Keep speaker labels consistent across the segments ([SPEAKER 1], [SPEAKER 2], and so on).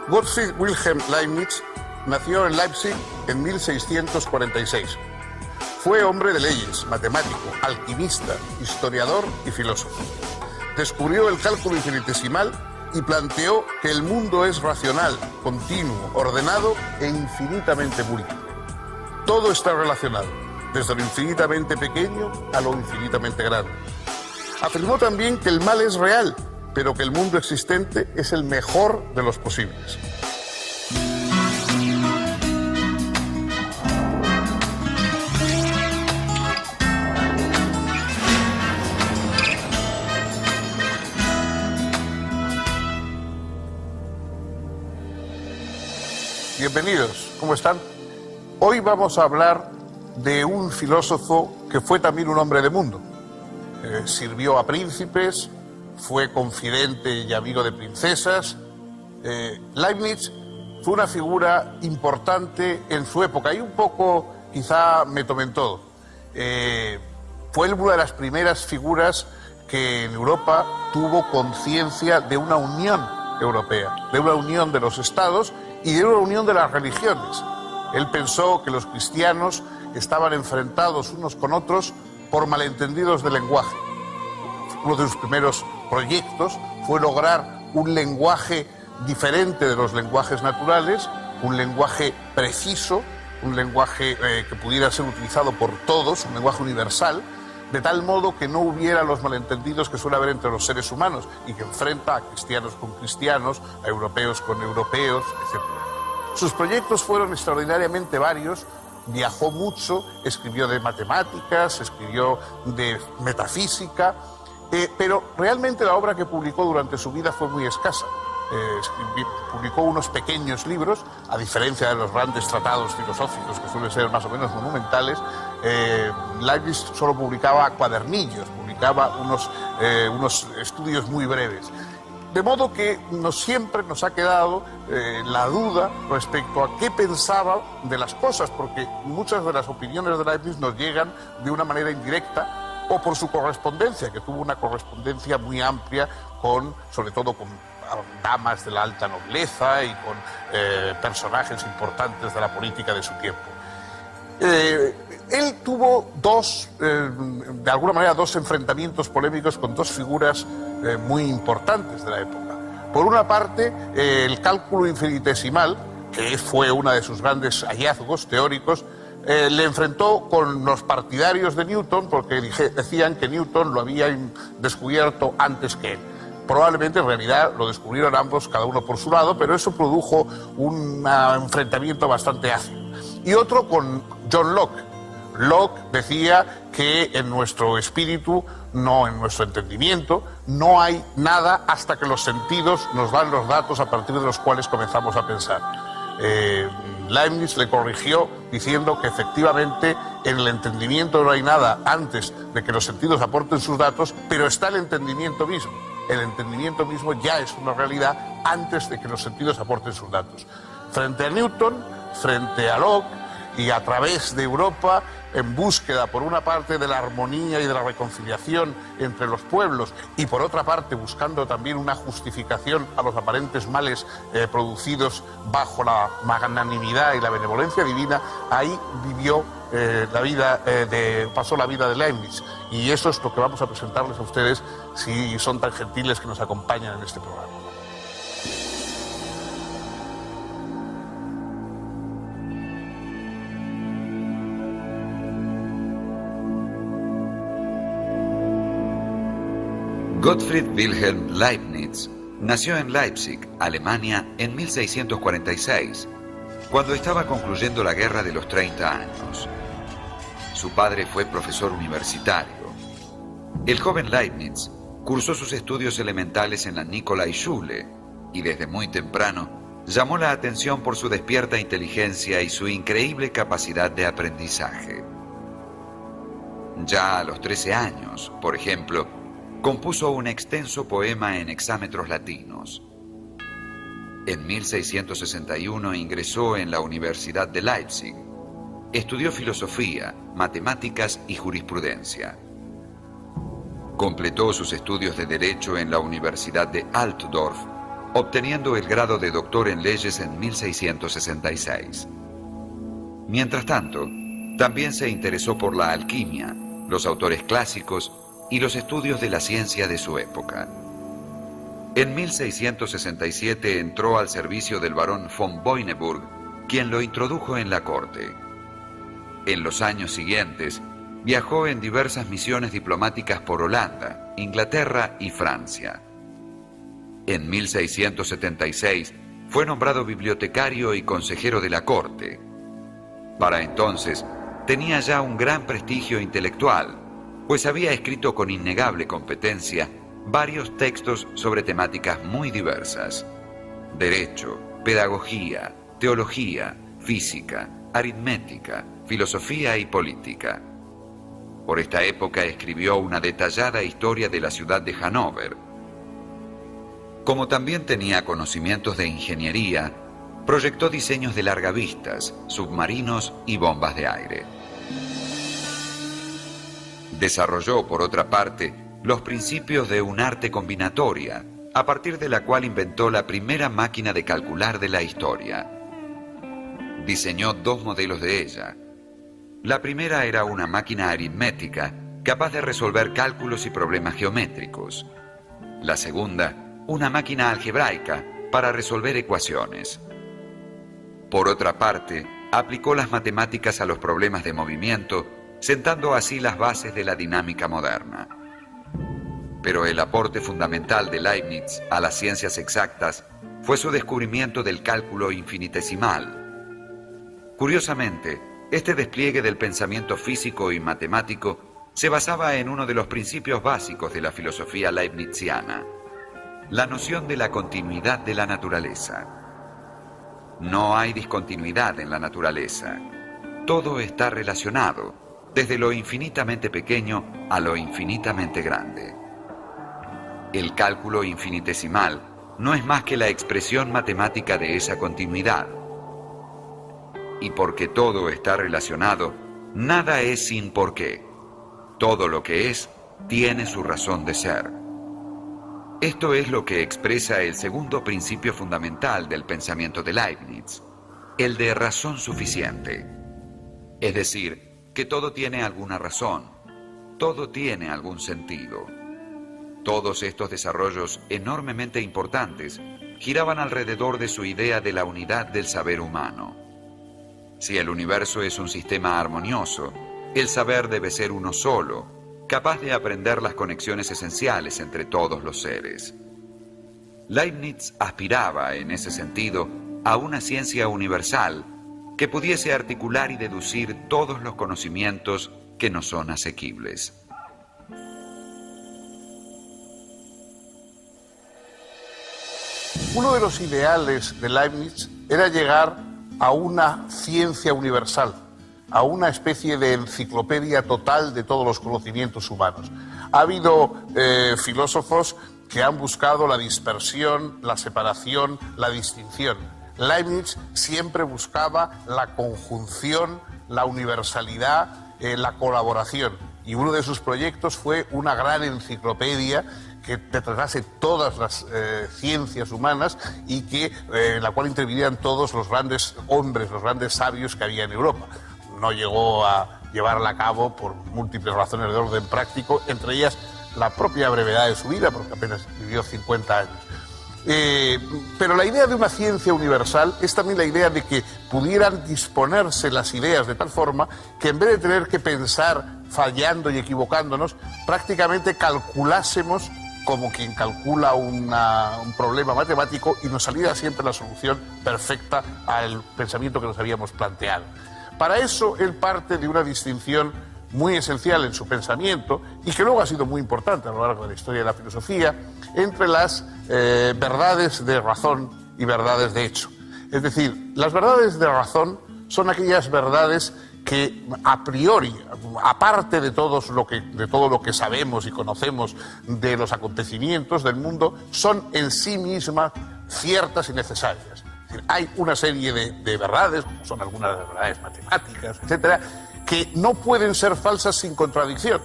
[SPEAKER 1] Gottfried Wilhelm Leibniz nació en Leipzig en 1646. Fue hombre de leyes, matemático, alquimista, historiador y filósofo. Descubrió el cálculo infinitesimal y planteó que el mundo es racional, continuo, ordenado e infinitamente múltiple. Todo está relacionado, desde lo infinitamente pequeño a lo infinitamente grande. Afirmó también que el mal es real, pero que el mundo existente es el mejor de los posibles. Bienvenidos, ¿cómo están? Hoy vamos a hablar de un filósofo que fue también un hombre de mundo. Sirvió a príncipes, fue confidente y amigo de princesas. Leibniz fue una figura importante en su época y un poco, quizá me tomen todo. Fue una de las primeras figuras que en Europa tuvo conciencia de una unión europea, de una unión de los estados y de una unión de las religiones. Él pensó que los cristianos estaban enfrentados unos con otros por malentendidos de lenguaje. Uno de sus primeros proyectos fue lograr un lenguaje diferente de los lenguajes naturales, un lenguaje preciso, un lenguaje que pudiera ser utilizado por todos, un lenguaje universal, de tal modo que no hubiera los malentendidos que suele haber entre los seres humanos y que enfrenta a cristianos con cristianos, a europeos con europeos, etc. Sus proyectos fueron extraordinariamente varios. Viajó mucho, escribió de matemáticas, escribió de metafísica, pero realmente la obra que publicó durante su vida fue muy escasa. Publicó unos pequeños libros, a diferencia de los grandes tratados filosóficos que suelen ser más o menos monumentales. Leibniz solo publicaba cuadernillos, publicaba unos estudios muy breves. De modo que siempre nos ha quedado la duda respecto a qué pensaba de las cosas, porque muchas de las opiniones de Leibniz nos llegan de una manera indirecta o por su correspondencia, que tuvo una correspondencia muy amplia sobre todo con damas de la alta nobleza y con personajes importantes de la política de su tiempo. Él tuvo de alguna manera dos enfrentamientos polémicos con dos figuras muy importantes de la época. Por una parte, el cálculo infinitesimal, que fue uno de sus grandes hallazgos teóricos, le enfrentó con los partidarios de Newton, porque decían que Newton lo había descubierto antes que él. Probablemente en realidad lo descubrieron ambos, cada uno por su lado, pero eso produjo un enfrentamiento bastante ácido. Y otro con John Locke. Locke decía que en nuestro espíritu, no en nuestro entendimiento, no hay nada hasta que los sentidos nos dan los datos a partir de los cuales comenzamos a pensar. Leibniz le corrigió diciendo que efectivamente en el entendimiento no hay nada antes de que los sentidos aporten sus datos, pero está el entendimiento mismo. El entendimiento mismo ya es una realidad antes de que los sentidos aporten sus datos. Frente a Newton, frente a Locke y a través de Europa, en búsqueda por una parte de la armonía y de la reconciliación entre los pueblos y por otra parte buscando también una justificación a los aparentes males producidos bajo la magnanimidad y la benevolencia divina, ahí vivió pasó la vida de Leibniz. Y eso es lo que vamos a presentarles a ustedes si son tan gentiles que nos acompañan en este programa.
[SPEAKER 2] Gottfried Wilhelm Leibniz nació en Leipzig, Alemania, en 1646, cuando estaba concluyendo la Guerra de los 30 años. Su padre fue profesor universitario. El joven Leibniz cursó sus estudios elementales en la Nikolai-Schule y desde muy temprano llamó la atención por su despierta inteligencia y su increíble capacidad de aprendizaje. Ya a los 13 años, por ejemplo, compuso un extenso poema en hexámetros latinos. En 1661 ingresó en la Universidad de Leipzig. Estudió filosofía, matemáticas y jurisprudencia. Completó sus estudios de Derecho en la Universidad de Altdorf obteniendo el grado de doctor en leyes en 1666. Mientras tanto, también se interesó por la alquimia, los autores clásicos y los estudios de la ciencia de su época. En 1667 entró al servicio del barón von Boineburg, quien lo introdujo en la corte. En los años siguientes, viajó en diversas misiones diplomáticas por Holanda, Inglaterra y Francia. En 1676 fue nombrado bibliotecario y consejero de la corte. Para entonces, tenía ya un gran prestigio intelectual, pues había escrito con innegable competencia varios textos sobre temáticas muy diversas: derecho, pedagogía, teología, física, aritmética, filosofía y política. Por esta época escribió una detallada historia de la ciudad de Hannover. Como también tenía conocimientos de ingeniería, proyectó diseños de largavistas, submarinos y bombas de aire. Desarrolló, por otra parte, los principios de un arte combinatoria, a partir de la cual inventó la primera máquina de calcular de la historia. Diseñó dos modelos de ella. La primera era una máquina aritmética, capaz de resolver cálculos y problemas geométricos. La segunda, una máquina algebraica, para resolver ecuaciones. Por otra parte, aplicó las matemáticas a los problemas de movimiento, sentando así las bases de la dinámica moderna. Pero el aporte fundamental de Leibniz a las ciencias exactas fue su descubrimiento del cálculo infinitesimal. Curiosamente, este despliegue del pensamiento físico y matemático se basaba en uno de los principios básicos de la filosofía leibniziana: la noción de la continuidad de la naturaleza. No hay discontinuidad en la naturaleza. Todo está relacionado, desde lo infinitamente pequeño a lo infinitamente grande. El cálculo infinitesimal no es más que la expresión matemática de esa continuidad. Y porque todo está relacionado, nada es sin por qué. Todo lo que es tiene su razón de ser. Esto es lo que expresa el segundo principio fundamental del pensamiento de Leibniz, el de razón suficiente. Es decir, que todo tiene alguna razón, todo tiene algún sentido. Todos estos desarrollos enormemente importantes giraban alrededor de su idea de la unidad del saber humano. Si el universo es un sistema armonioso, el saber debe ser uno solo, capaz de aprender las conexiones esenciales entre todos los seres. Leibniz aspiraba, en ese sentido, a una ciencia universal que pudiese articular y deducir todos los conocimientos que no son asequibles.
[SPEAKER 1] Uno de los ideales de Leibniz era llegar a una ciencia universal, a una especie de enciclopedia total de todos los conocimientos humanos. Ha habido filósofos que han buscado la dispersión, la separación, la distinción. Leibniz siempre buscaba la conjunción, la universalidad, la colaboración. Y uno de sus proyectos fue una gran enciclopedia que tratase todas las ciencias humanas y que, en la cual intervinieran todos los grandes hombres, los grandes sabios que había en Europa. No llegó a llevarla a cabo por múltiples razones de orden práctico, entre ellas la propia brevedad de su vida, porque apenas vivió 50 años. Pero la idea de una ciencia universal es también la idea de que pudieran disponerse las ideas de tal forma que, en vez de tener que pensar fallando y equivocándonos, prácticamente calculásemos como quien calcula un problema matemático y nos saliera siempre la solución perfecta al pensamiento que nos habíamos planteado. Para eso él parte de una distinción muy esencial en su pensamiento y que luego ha sido muy importante a lo largo de la historia de la filosofía, entre las verdades de razón y verdades de hecho. Es decir, las verdades de razón son aquellas verdades que a priori, aparte de todo lo que sabemos y conocemos de los acontecimientos del mundo, son en sí mismas ciertas y necesarias. Es decir, hay una serie de verdades, como son algunas verdades matemáticas, etcétera, que no pueden ser falsas sin contradicción.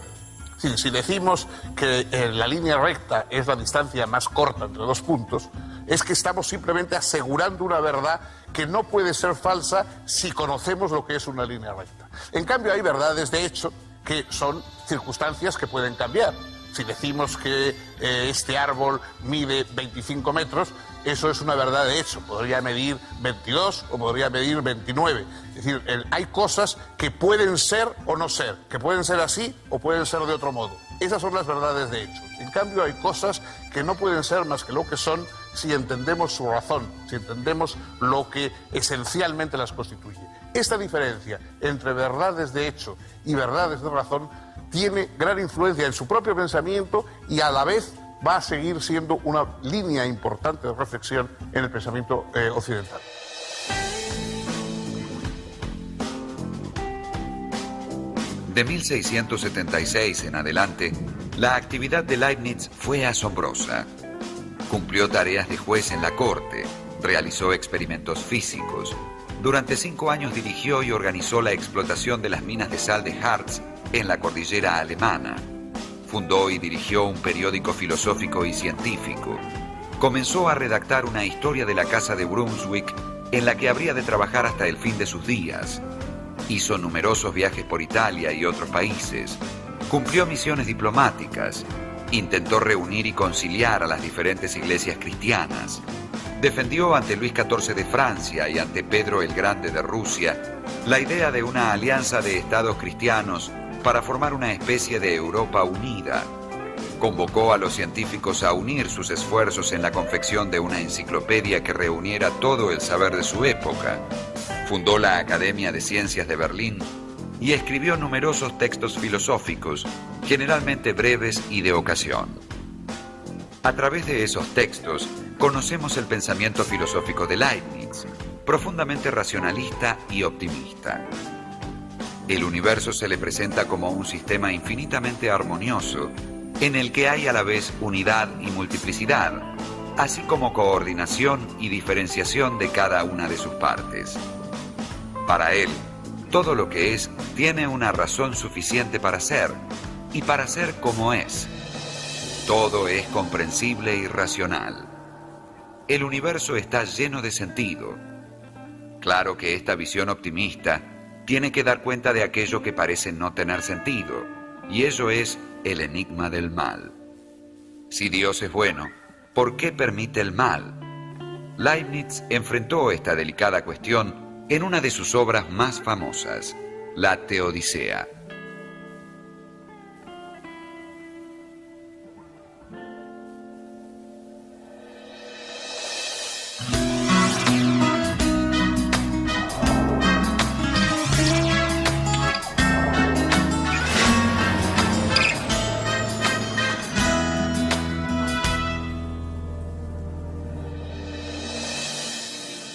[SPEAKER 1] Es decir, si decimos que la línea recta es la distancia más corta entre dos puntos, Es que estamos simplemente asegurando una verdad que no puede ser falsa si conocemos lo que es una línea recta. En cambio, hay verdades de hecho que son circunstancias que pueden cambiar. Si decimos que este árbol mide 25 metros, eso es una verdad de hecho. Podría medir 22 o podría medir 29. Es decir, hay cosas que pueden ser o no ser, que pueden ser así o pueden ser de otro modo. Esas son las verdades de hecho. En cambio, hay cosas que no pueden ser más que lo que son si entendemos su razón, si entendemos lo que esencialmente las constituye. Esta diferencia entre verdades de hecho y verdades de razón tiene gran influencia en su propio pensamiento y a la vez va a seguir siendo una línea importante de reflexión en el pensamiento occidental.
[SPEAKER 2] De 1676 en adelante, la actividad de Leibniz fue asombrosa. Cumplió tareas de juez en la corte, realizó experimentos físicos. Durante 5 años dirigió y organizó la explotación de las minas de sal de Harz en la cordillera alemana. Fundó y dirigió un periódico filosófico y científico. Comenzó a redactar una historia de la Casa de Brunswick en la que habría de trabajar hasta el fin de sus días. Hizo numerosos viajes por Italia y otros países. Cumplió misiones diplomáticas. Intentó reunir y conciliar a las diferentes iglesias cristianas. Defendió ante Luis XIV de Francia y ante Pedro el Grande de Rusia la idea de una alianza de estados cristianos para formar una especie de Europa unida. Convocó a los científicos a unir sus esfuerzos en la confección de una enciclopedia que reuniera todo el saber de su época. Fundó la Academia de Ciencias de Berlín y escribió numerosos textos filosóficos, generalmente breves y de ocasión. A través de esos textos, conocemos el pensamiento filosófico de Leibniz, profundamente racionalista y optimista. El universo se le presenta como un sistema infinitamente armonioso, en el que hay a la vez unidad y multiplicidad, así como coordinación y diferenciación de cada una de sus partes. Para él, todo lo que es tiene una razón suficiente para ser, y para ser como es. Todo es comprensible y racional. El universo está lleno de sentido. Claro que esta visión optimista tiene que dar cuenta de aquello que parece no tener sentido, y ello es el enigma del mal. Si Dios es bueno, ¿por qué permite el mal? Leibniz enfrentó esta delicada cuestión en una de sus obras más famosas, la Teodicea.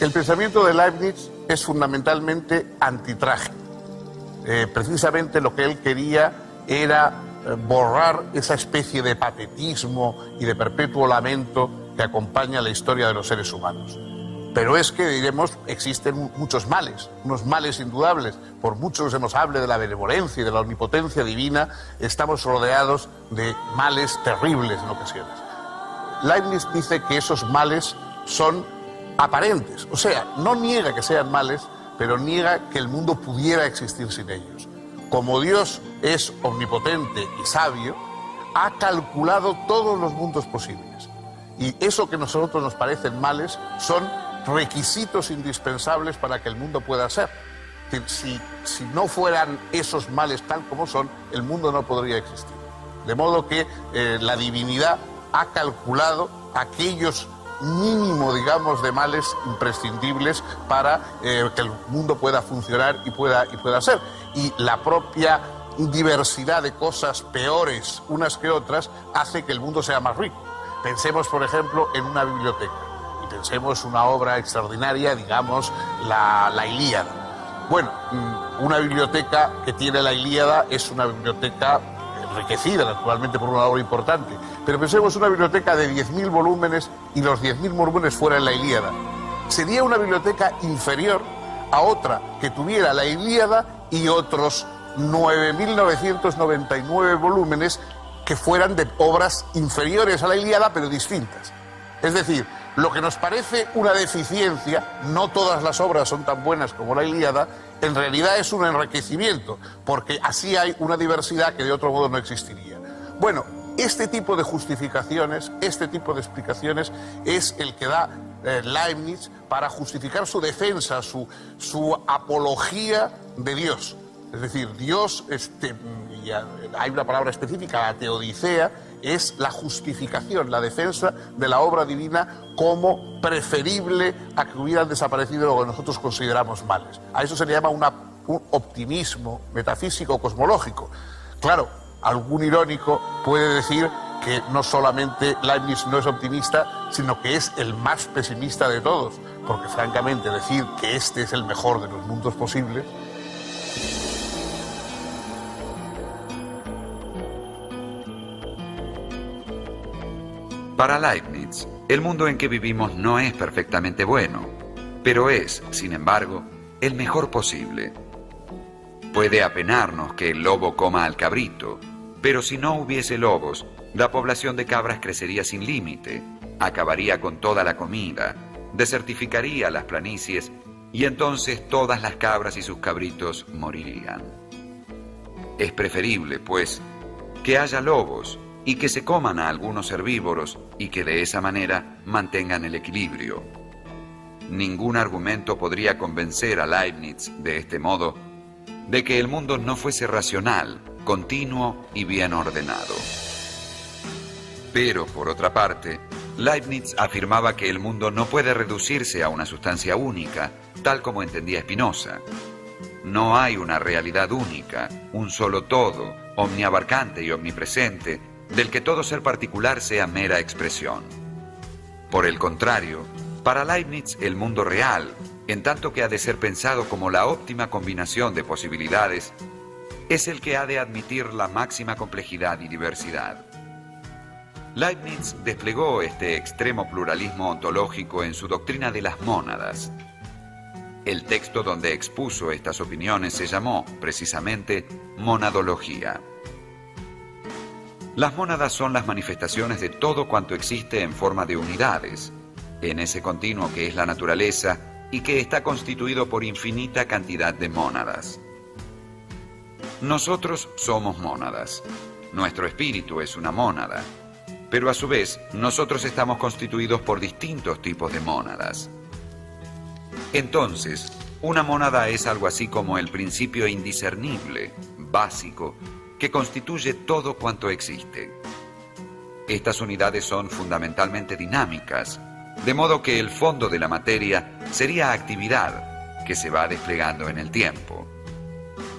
[SPEAKER 1] El pensamiento de Leibniz es fundamentalmente antitrágico. Precisamente lo que él quería era borrar esa especie de patetismo y de perpetuo lamento que acompaña la historia de los seres humanos. Pero es que, diremos, existen muchos males, unos males indudables. Por mucho que se nos hable de la benevolencia y de la omnipotencia divina, estamos rodeados de males terribles en ocasiones. Leibniz dice que esos males son aparentes, o sea, no niega que sean males, pero niega que el mundo pudiera existir sin ellos. Como Dios es omnipotente y sabio, ha calculado todos los mundos posibles. Y eso que a nosotros nos parecen males son requisitos indispensables para que el mundo pueda ser. Si no fueran esos males tal como son, el mundo no podría existir. De modo que la divinidad ha calculado aquellos mínimo, digamos, de males imprescindibles para que el mundo pueda funcionar y pueda ser. Y la propia diversidad de cosas peores unas que otras hace que el mundo sea más rico. Pensemos, por ejemplo, en una biblioteca y pensemos una obra extraordinaria, digamos, la Ilíada. Bueno, una biblioteca que tiene la Ilíada es una biblioteca enriquecida, naturalmente, por una obra importante. Pero pensemos una biblioteca de 10.000 volúmenes y los 10.000 volúmenes fueran la Ilíada. Sería una biblioteca inferior a otra que tuviera la Ilíada y otros 9.999 volúmenes que fueran de obras inferiores a la Ilíada, pero distintas. Es decir, Lo que nos parece una deficiencia, no todas las obras son tan buenas como la Ilíada, en realidad es un enriquecimiento, porque así hay una diversidad que de otro modo no existiría. Bueno, este tipo de justificaciones, este tipo de explicaciones es el que da Leibniz para justificar su defensa, su apología de Dios. Es decir, Dios, hay una palabra específica, la teodicea, es la justificación, la defensa de la obra divina como preferible a que hubieran desaparecido lo que nosotros consideramos males. A eso se le llama un optimismo metafísico cosmológico. Claro, algún irónico puede decir que no solamente Leibniz no es optimista, sino que es el más pesimista de todos, porque francamente decir que este es el mejor de los mundos posibles...
[SPEAKER 2] Para Leibniz, el mundo en que vivimos no es perfectamente bueno, pero es, sin embargo, el mejor posible. Puede apenarnos que el lobo coma al cabrito, pero si no hubiese lobos, la población de cabras crecería sin límite, acabaría con toda la comida, desertificaría las planicies y entonces todas las cabras y sus cabritos morirían. Es preferible, pues, que haya lobos y que se coman a algunos herbívoros y que de esa manera mantengan el equilibrio. Ningún argumento podría convencer a Leibniz, de este modo, de que el mundo no fuese racional, continuo y bien ordenado. Pero, por otra parte, Leibniz afirmaba que el mundo no puede reducirse a una sustancia única, tal como entendía Spinoza. No hay una realidad única, un solo todo, omniabarcante y omnipresente, del que todo ser particular sea mera expresión. Por el contrario, para Leibniz el mundo real, en tanto que ha de ser pensado como la óptima combinación de posibilidades, es el que ha de admitir la máxima complejidad y diversidad. Leibniz desplegó este extremo pluralismo ontológico en su doctrina de las mónadas. El texto donde expuso estas opiniones se llamó, precisamente, Monadología. Las mónadas son las manifestaciones de todo cuanto existe en forma de unidades, en ese continuo que es la naturaleza y que está constituido por infinita cantidad de mónadas. Nosotros somos mónadas. Nuestro espíritu es una mónada, pero a su vez nosotros estamos constituidos por distintos tipos de mónadas. Entonces, una mónada es algo así como el principio indiscernible, básico, que constituye todo cuanto existe. Estas unidades son fundamentalmente dinámicas, de modo que el fondo de la materia sería actividad que se va desplegando en el tiempo.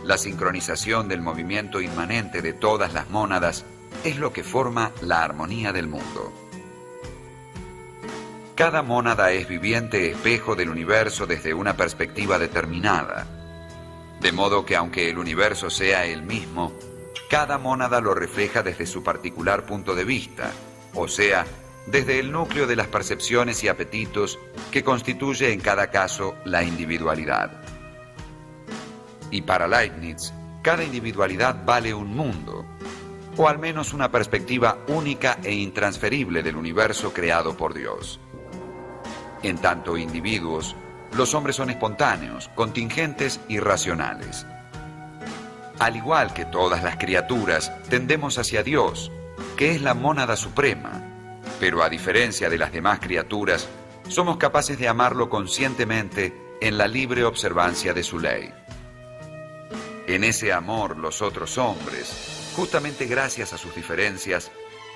[SPEAKER 2] La sincronización del movimiento inmanente de todas las mónadas es lo que forma la armonía del mundo. Cada mónada es viviente espejo del universo desde una perspectiva determinada, de modo que aunque el universo sea el mismo, cada mónada lo refleja desde su particular punto de vista, o sea, desde el núcleo de las percepciones y apetitos que constituye en cada caso la individualidad. Y para Leibniz, cada individualidad vale un mundo, o al menos una perspectiva única e intransferible del universo creado por Dios. En tanto individuos, los hombres son espontáneos, contingentes y racionales. Al igual que todas las criaturas, tendemos hacia Dios, que es la mónada suprema, pero a diferencia de las demás criaturas, somos capaces de amarlo conscientemente en la libre observancia de su ley. En ese amor, los otros hombres, justamente gracias a sus diferencias,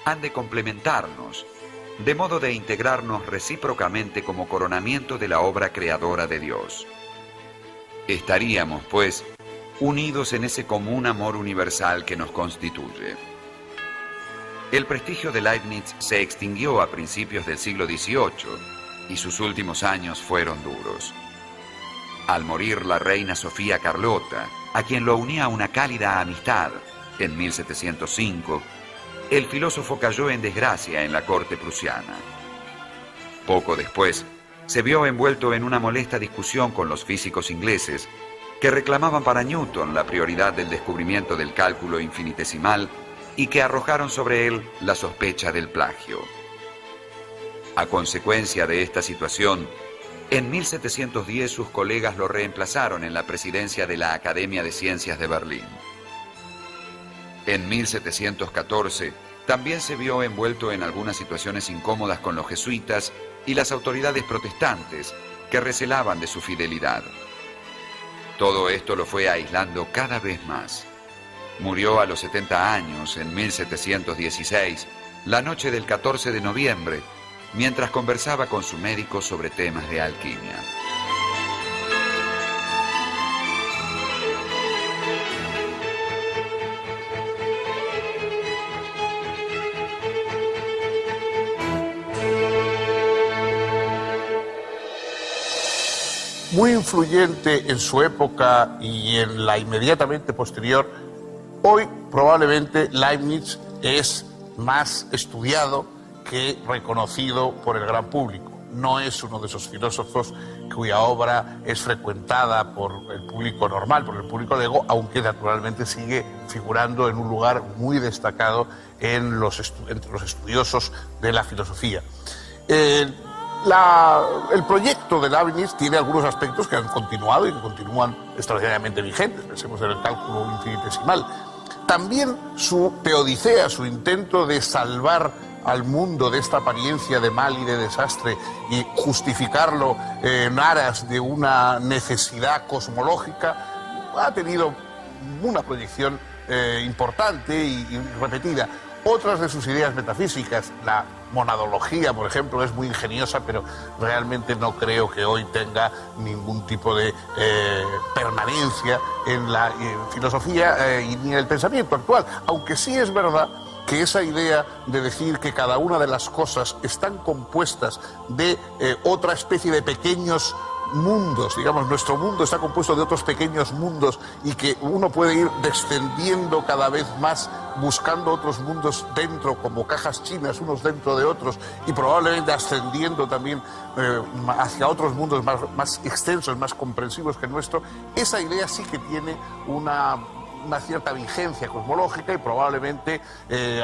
[SPEAKER 2] han de complementarnos, de modo de integrarnos recíprocamente como coronamiento de la obra creadora de Dios. Estaríamos, pues, unidos en ese común amor universal que nos constituye. El prestigio de Leibniz se extinguió a principios del siglo XVIII y sus últimos años fueron duros. Al morir la reina Sofía Carlota, a quien lo unía una cálida amistad, en 1705, el filósofo cayó en desgracia en la corte prusiana. Poco después, se vio envuelto en una molesta discusión con los físicos ingleses que reclamaban para Newton la prioridad del descubrimiento del cálculo infinitesimal y que arrojaron sobre él la sospecha del plagio. A consecuencia de esta situación, en 1710 sus colegas lo reemplazaron en la presidencia de la Academia de Ciencias de Berlín. En 1714 también se vio envuelto en algunas situaciones incómodas con los jesuitas y las autoridades protestantes que recelaban de su fidelidad. Todo esto lo fue aislando cada vez más. Murió a los 70 años, en 1716, la noche del 14 de noviembre, mientras conversaba con su médico sobre temas de alquimia.
[SPEAKER 1] Muy influyente en su época y en la inmediatamente posterior, hoy probablemente Leibniz es más estudiado que reconocido por el gran público. No es uno de esos filósofos cuya obra es frecuentada por el público normal, por el público lego, aunque naturalmente sigue figurando en un lugar muy destacado entre los estudiosos de la filosofía. El proyecto de Leibniz tiene algunos aspectos que han continuado y que continúan extraordinariamente vigentes. Pensemos en el cálculo infinitesimal. También su teodicea, su intento de salvar al mundo de esta apariencia de mal y de desastre y justificarlo en aras de una necesidad cosmológica, ha tenido una proyección importante y repetida. Otras de sus ideas metafísicas, la monadología, por ejemplo, es muy ingeniosa, pero realmente no creo que hoy tenga ningún tipo de permanencia en la filosofía ni en el pensamiento actual. Aunque sí es verdad que esa idea de decir que cada una de las cosas están compuestas de otra especie de pequeños mundos, digamos, nuestro mundo está compuesto de otros pequeños mundos y que uno puede ir descendiendo cada vez más buscando otros mundos dentro, como cajas chinas, unos dentro de otros, y probablemente ascendiendo también hacia otros mundos más extensos, más comprensivos que el nuestro. Esa idea sí que tiene una cierta vigencia cosmológica y probablemente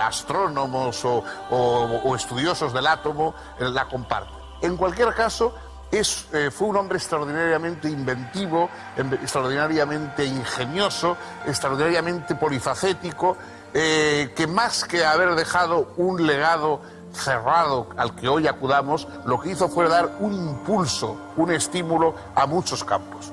[SPEAKER 1] astrónomos o estudiosos del átomo la comparten. En cualquier caso, fue un hombre extraordinariamente inventivo, extraordinariamente ingenioso, extraordinariamente polifacético, que más que haber dejado un legado cerrado al que hoy acudamos, lo que hizo fue dar un impulso, un estímulo a muchos campos.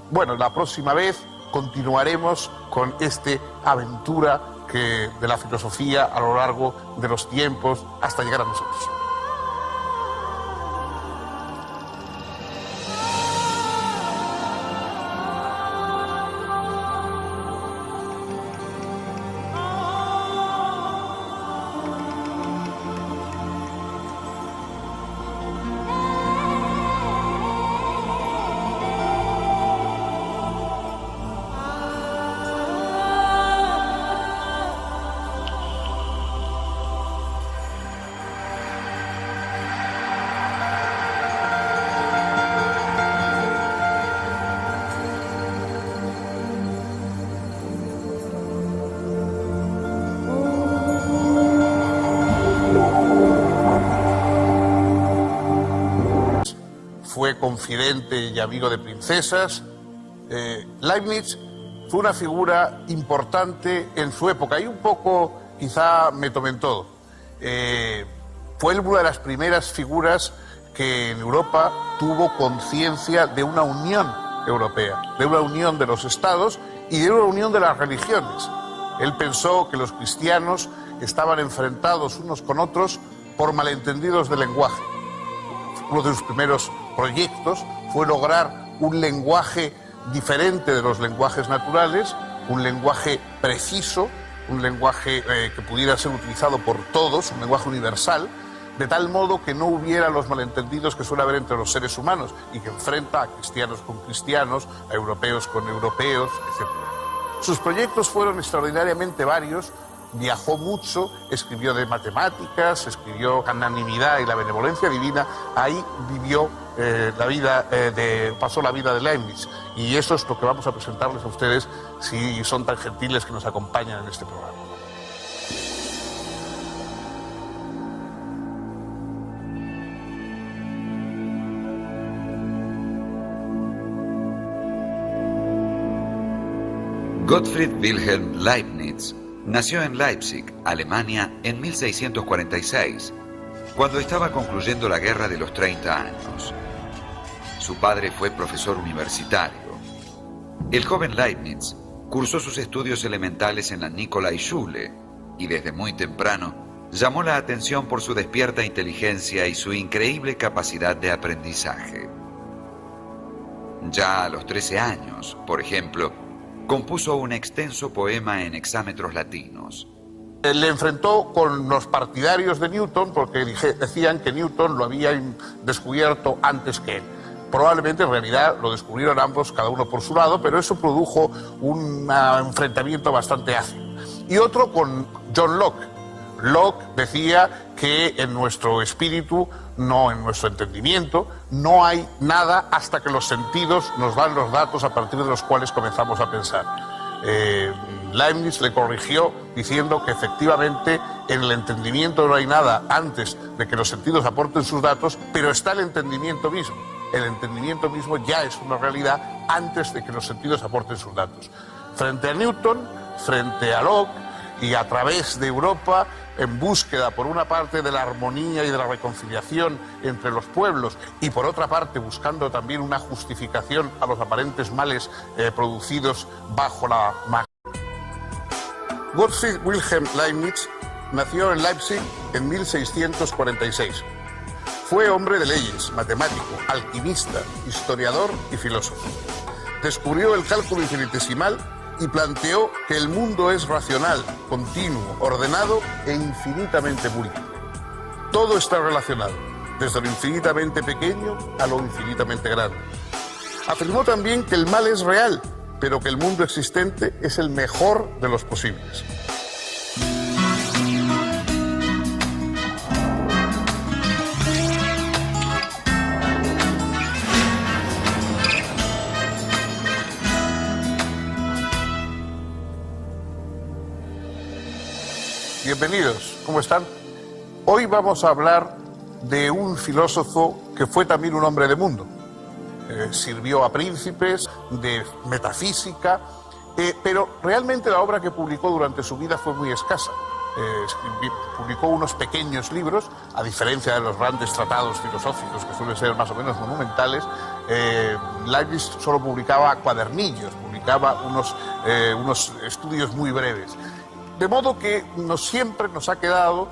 [SPEAKER 1] Bueno, la próxima vez continuaremos con esta aventura de la filosofía a lo largo de los tiempos hasta llegar a nosotros. Fue confidente y amigo de princesas. Leibniz fue una figura importante en su época y un poco, quizá me tomen todo. Fue una de las primeras figuras que en Europa tuvo conciencia de una unión europea, de una unión de los estados y de una unión de las religiones. Él pensó que los cristianos estaban enfrentados unos con otros por malentendidos de lenguaje. Uno de sus primeros proyectos fue lograr un lenguaje diferente de los lenguajes naturales, un lenguaje preciso, un lenguaje que pudiera ser utilizado por todos, un lenguaje universal, de tal modo que no hubiera los malentendidos que suele haber entre los seres humanos y que enfrenta a cristianos con cristianos, a europeos con europeos, etc. Sus proyectos fueron extraordinariamente varios. Viajó mucho, escribió de matemáticas, escribió Magnanimidad y la benevolencia divina. Ahí vivió pasó la vida de Leibniz. Y eso es lo que vamos a presentarles a ustedes si son tan gentiles que nos acompañan en este programa.
[SPEAKER 2] Gottfried Wilhelm Leibniz nació en Leipzig, Alemania, en 1646, cuando estaba concluyendo la Guerra de los 30 años. Su padre fue profesor universitario. El joven Leibniz cursó sus estudios elementales en la Nikolai-Schule y desde muy temprano llamó la atención por su despierta inteligencia y su increíble capacidad de aprendizaje. Ya a los 13 años, por ejemplo, compuso un extenso poema en hexámetros latinos.
[SPEAKER 1] Le enfrentó con los partidarios de Newton porque decían que Newton lo había descubierto antes que él. Probablemente en realidad lo descubrieron ambos, cada uno por su lado, pero eso produjo un enfrentamiento bastante ácido. Y otro con John Locke. Locke decía que en nuestro espíritu, no en nuestro entendimiento, no hay nada hasta que los sentidos nos dan los datos a partir de los cuales comenzamos a pensar. Leibniz le corrigió diciendo que efectivamente en el entendimiento no hay nada antes de que los sentidos aporten sus datos, pero está el entendimiento mismo. El entendimiento mismo ya es una realidad antes de que los sentidos aporten sus datos. Frente a Newton, frente a Locke y a través de Europa, en búsqueda por una parte de la armonía y de la reconciliación entre los pueblos y por otra parte buscando también una justificación a los aparentes males producidos bajo la magia. Gottfried Wilhelm Leibniz nació en Leipzig en 1646. Fue hombre de leyes, matemático, alquimista, historiador y filósofo. Descubrió el cálculo infinitesimal y planteó que el mundo es racional, continuo, ordenado e infinitamente múltiple. Todo está relacionado, desde lo infinitamente pequeño a lo infinitamente grande. Afirmó también que el mal es real, pero que el mundo existente es el mejor de los posibles. Bienvenidos, ¿cómo están? Hoy vamos a hablar de un filósofo que fue también un hombre de mundo. Sirvió a príncipes, de metafísica, pero realmente la obra que publicó durante su vida fue muy escasa. Publicó unos pequeños libros, a diferencia de los grandes tratados filosóficos que suelen ser más o menos monumentales. Leibniz solo publicaba cuadernillos, publicaba unos estudios muy breves. De modo que siempre nos ha quedado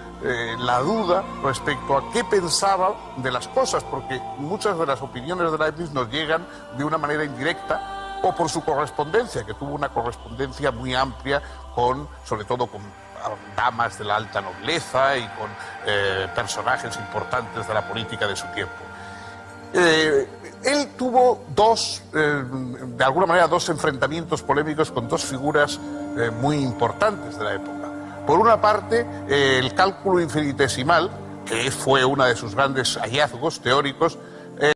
[SPEAKER 1] la duda respecto a qué pensaba de las cosas, porque muchas de las opiniones de Leibniz nos llegan de una manera indirecta o por su correspondencia, que tuvo una correspondencia muy amplia sobre todo con damas de la alta nobleza y con personajes importantes de la política de su tiempo. Él tuvo de alguna manera dos enfrentamientos polémicos con dos figuras muy importantes de la época. Por una parte, el cálculo infinitesimal, que fue uno de sus grandes hallazgos teóricos,